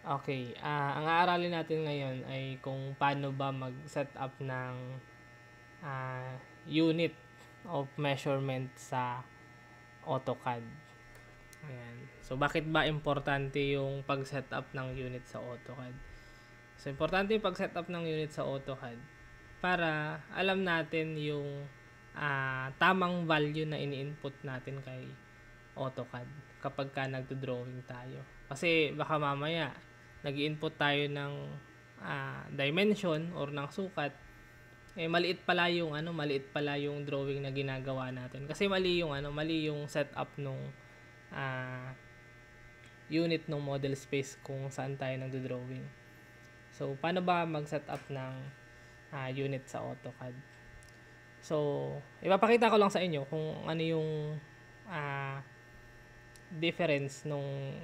Okay, ang aaralin natin ngayon ay kung paano ba mag-set up ng unit of measurement sa AutoCAD. Ayan. So, bakit ba importante yung pag-set up ng unit sa AutoCAD? So, importante yung pag-set up ng unit sa AutoCAD para alam natin yung tamang value na ini-input natin kay AutoCAD kapag ka nagdo-drawing tayo. Kasi baka mamaya nag-input tayo ng dimension or ng sukat, maliit pala yung drawing na ginagawa natin. Kasi mali yung setup nung unit ng model space kung saan tayo nagdo-drawing. So, paano ba mag-set up ng unit sa AutoCAD? So, ipapakita ko lang sa inyo kung ano yung difference nung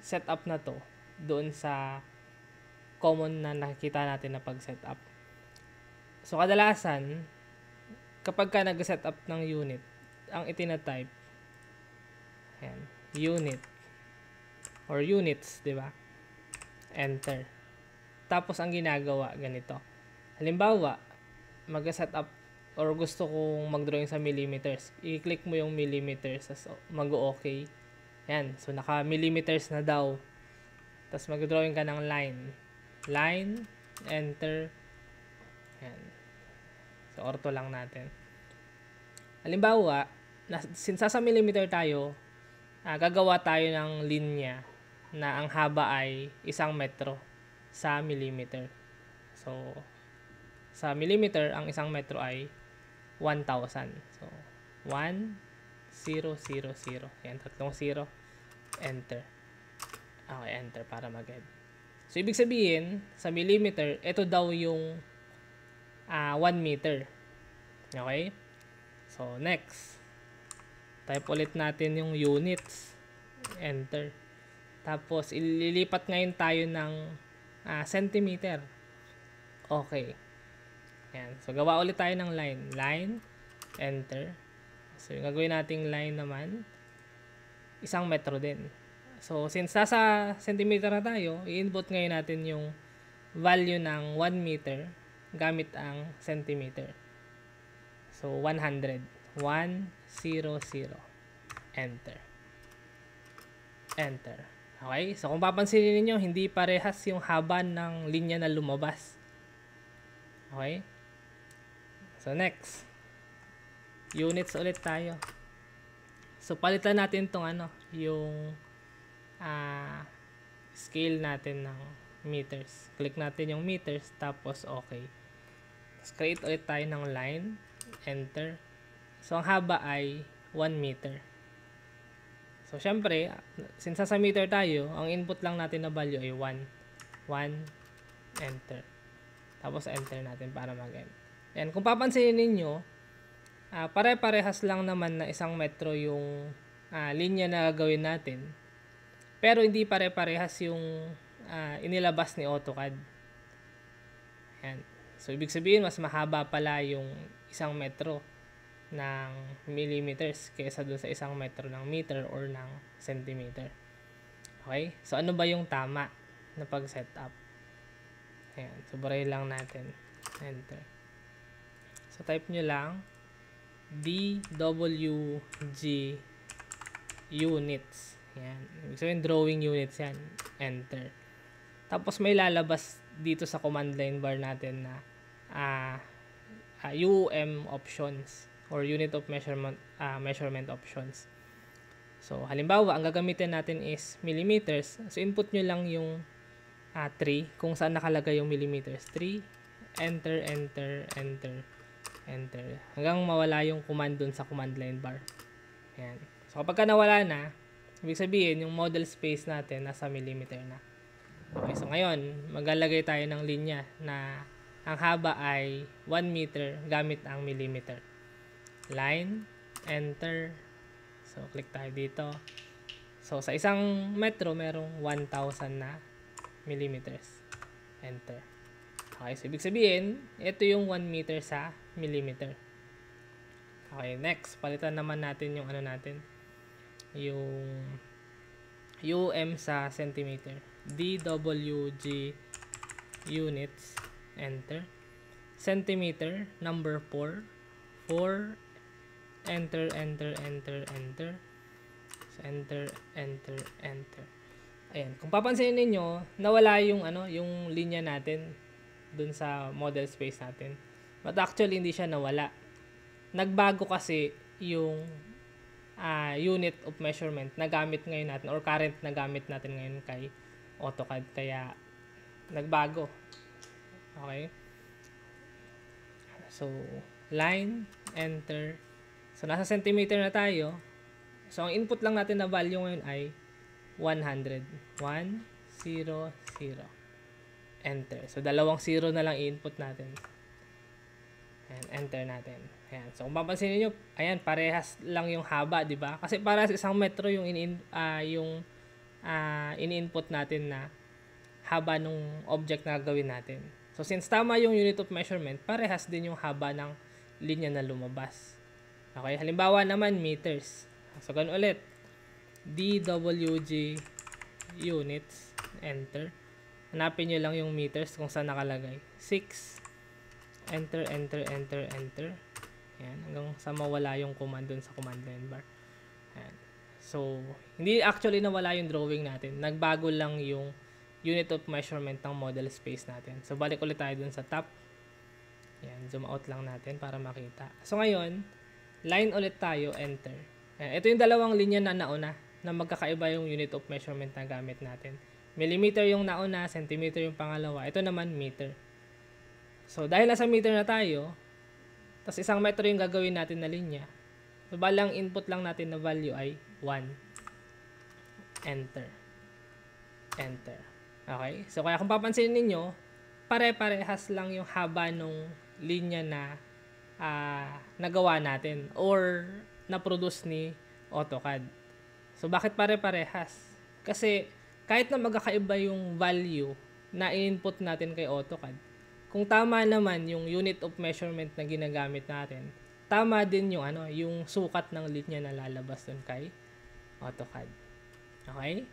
setup na to doon sa common na nakikita natin na pag-setup. So, kadalasan, kapag ka nag-setup ng unit, ang itinatype, ayan, unit, or units, di ba? Enter. Tapos, ang ginagawa, ganito. Halimbawa, mag-setup, or gusto kong mag-drawing sa millimeters, i-click mo yung millimeters, mag-okay. Ayan, so naka-millimeters na daw. Tapos, mag-drawing ka ng line. Line, enter. Ayan. So, ortho lang natin. Halimbawa, since sa millimeter tayo, gagawa tayo ng linya na ang haba ay 1 metro sa millimeter. So, sa millimeter, ang 1 metro ay 1,000. So, 1, 0, 0, 0. Ayan, 3 0. Enter. Okay, enter para mag-head. So, ibig sabihin, sa millimeter, ito daw yung 1 meter. Okay? So, next. Type ulit natin yung units. Enter. Tapos, ililipat ngayon tayo ng centimeter. Okay. Ayan. So, gawa ulit tayo ng line. Line. Enter. So, yung gagawin nating line naman, 1 metro din. So, since nasa centimeter na tayo, i-input ngayon natin yung value ng 1 meter gamit ang centimeter. So, 100. 1, 0, 0. Enter. Enter. Okay? So, kung papansinin niyo hindi parehas yung haba ng linya na lumabas. Okay? So, next. Units ulit tayo. So, palitan natin tong yung scale natin ng meters. Click natin yung meters, tapos okay. Tapos, create ulit tayo ng line. Enter. So, ang haba ay 1 meter. So, syempre, since sa meter tayo, ang input lang natin na value ay 1. 1, enter. Tapos, enter natin para mag-end. Yan. Kung papansinin ninyo, pare-parehas lang naman na 1 metro yung linya na gagawin natin. Pero, hindi pare-parehas yung inilabas ni AutoCAD. Yan. So, ibig sabihin, mas mahaba pala yung 1 metro ng millimeters kaysa dun sa 1 metro ng meter or ng centimeter. Okay? So, ano ba yung tama na pag-setup? Ayan. So, burahin lang natin. Enter. So, type nyo lang DWG units. Ayan. Ibig sabihin, drawing units yan. Enter. Tapos, may lalabas dito sa command line bar natin na UM options or unit of measurement options. So, halimbawa, ang gagamitin natin is millimeters. So, input nyo lang yung 3 kung saan nakalagay yung millimeters. 3, enter, enter, enter, enter. Hanggang mawala yung command dun sa command line bar. Ayan. So, kapag ka nawala na, ibig sabihin, yung model space natin nasa millimeter na. Okay, so ngayon, maglalagay tayo ng linya na ang haba ay 1 meter gamit ang millimeter. Line, enter. So, click tayo dito. So, sa 1 metro, merong 1,000 na millimeters. Enter. Okay, so ibig sabihin, ito yung 1 meter sa millimeter. Okay, next. Palitan naman natin yung natin. Yung sa centimeter. DWG units, enter. Centimeter, number 4. 4, enter. So, enter. Ayan. Kung papansinin niyo, nawala yung yung linya natin dun sa model space natin. But actually, hindi siya nawala. Nagbago kasi yung unit of measurement na gamit ngayon natin or current na gamit natin ngayon kay AutoCAD. Kaya, nagbago. Okay? So, line, enter. So, nasa centimeter na tayo. So, ang input lang natin na value ngayon ay 100. 1, 0, 0. Enter. So, dalawang 0 na lang i-input natin. Ayan, enter natin. Ayan. So, kung papansin niyo, ayan, parehas lang yung haba, di ba? Kasi para sa 1 metro yung ini-input natin na haba ng object na gagawin natin. So, since tama yung unit of measurement, parehas din yung haba ng linya na lumabas. Okay? Halimbawa naman, meters. So, ganun ulit. DWG units, enter. Hanapin nyo lang yung meters kung saan nakalagay. 6, enter. Ayan, hanggang sa mawala yung command dun sa command line bar. Ayan. So, hindi actually nawala yung drawing natin. Nagbago lang yung unit of measurement ng model space natin. So, balik ulit tayo dun sa top. Ayan, zoom out lang natin para makita. So, ngayon, line ulit tayo, enter. Ayan, ito yung dalawang linya na nauna na magkakaiba yung unit of measurement na gamit natin. Millimeter yung nauna, centimeter yung pangalawa. Ito naman, meter. So, dahil nasa meter na tayo, tapos 1 metro yung gagawin natin na linya, so, balang input lang natin na value ay 1. Enter. Okay? So, kaya kung papansinin ninyo, pare-parehas lang yung haba nung linya na nagawa natin or na-produce ni AutoCAD. So, bakit pare-parehas? Kasi, kahit na magkakaiba yung value na input natin kay AutoCAD, kung tama naman yung unit of measurement na ginagamit natin, tama din yung yung sukat ng linya na lalabas dun kay AutoCAD. Okay?